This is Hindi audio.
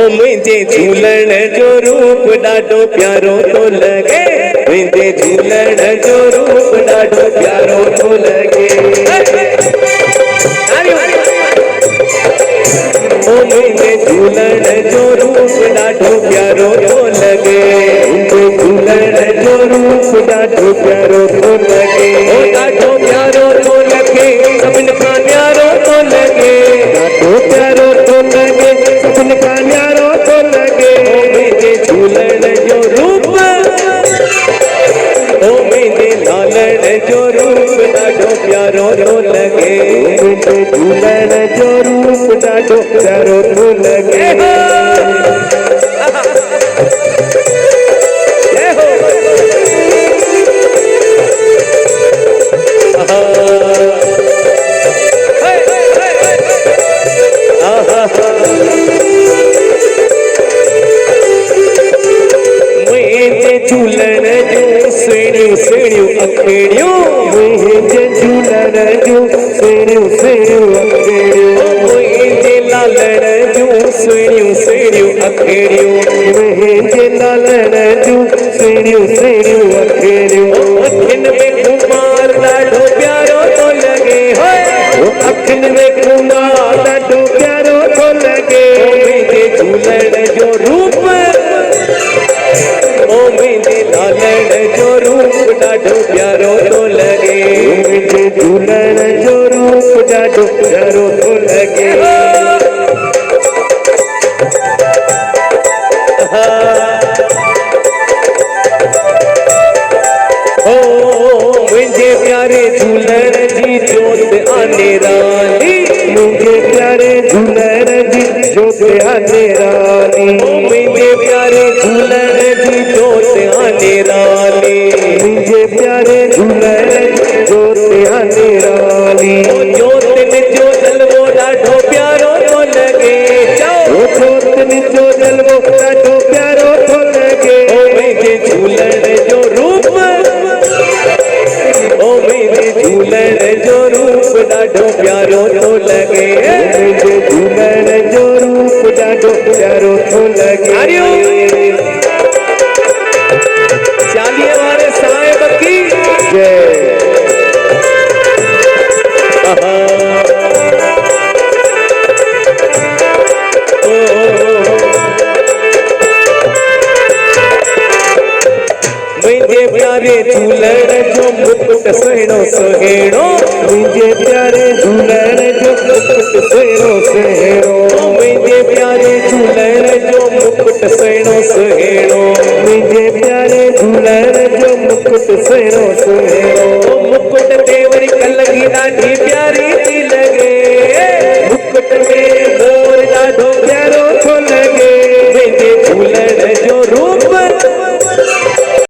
मुझे झूलण जो रूप ॾाढो प्यारो तो लगे, मुझे झूलण जो रूप ॾाढो प्यारो तो लगे। मुझे झूलण जो रूप ॾाढो प्यारो तो लगे, मुझे झूलण जो रूप ॾाढो प्यारो तो लगे, ॾाढो प्यारो तो लगे, सभिनि खां न्यारो तो लगे, ॾाढो प्यारो तो लगे, सभिनि खां न्यारो तो लगे। मुझे झूलण जो रूप, मुझे लालण जो रूप ॾाढो प्यारो तो लगे, मुझे झूलण जो रूप ॾाढो प्यारो तो लगे। झूलण जो सुहिणियूं सुहिणियूं अखिड़ियूं, मुंहिंजे झूलण जूं सुहिणियूं सुहिणियूं अखिड़ियूं, मुंहिंजे लालण जूं सुहिणियूं सुहिणियूं अखिड़ियूं, मुंहिंजे लालण जूं सुहिणियूं सुहिणियूं अखिड़ियूं। अखियुनि में कुमार ॾाढो प्यारो तो लगे, अखियुनि में कुमार ॾाढो प्यारो तो लगे। मुंहिंजे झूलण जो रूप, मुझे लालण जो रूप ॾाढो प्यारो तो लगे, मुझे झूलण जो रूप ॾाढो प्यारो तो लगे। मुझे प्यारे झूलण जी जोत आने रानी, मुझे प्यारे झूलण जी जोत आने रानी, मुझे प्यारे झूलण जी जोत आने रानी, मुझे प्यारे झूलण जोत आने रानी। जोत में जो जलवो ॾाढो प्यारो तो लगे, जोत में जो जलवो ॾाढो प्यारो तो लगे। मुझे झूलण जो रूप, मुझे झूलण जो रूप ॾाढो प्यारो तो लगे, मुझे झूलण जो रूप ॾाढो प्यारो तो लगे। चालीहे वारे साहिब की जय। मुझे प्यारे झूलण जो मुकुट सुहिणो सुहिणो, मुझे प्यारे झूलण जो मुकुट सुहिणो सुहिणो, मुझे प्यारे झूलण जो मुकुट सुहिणो सुहिणो, मुझे प्यारे झूलण जो मुकुट सुहिणो सुहिणो। मुकुट ते वरी कलगी ॾाढी प्यारी,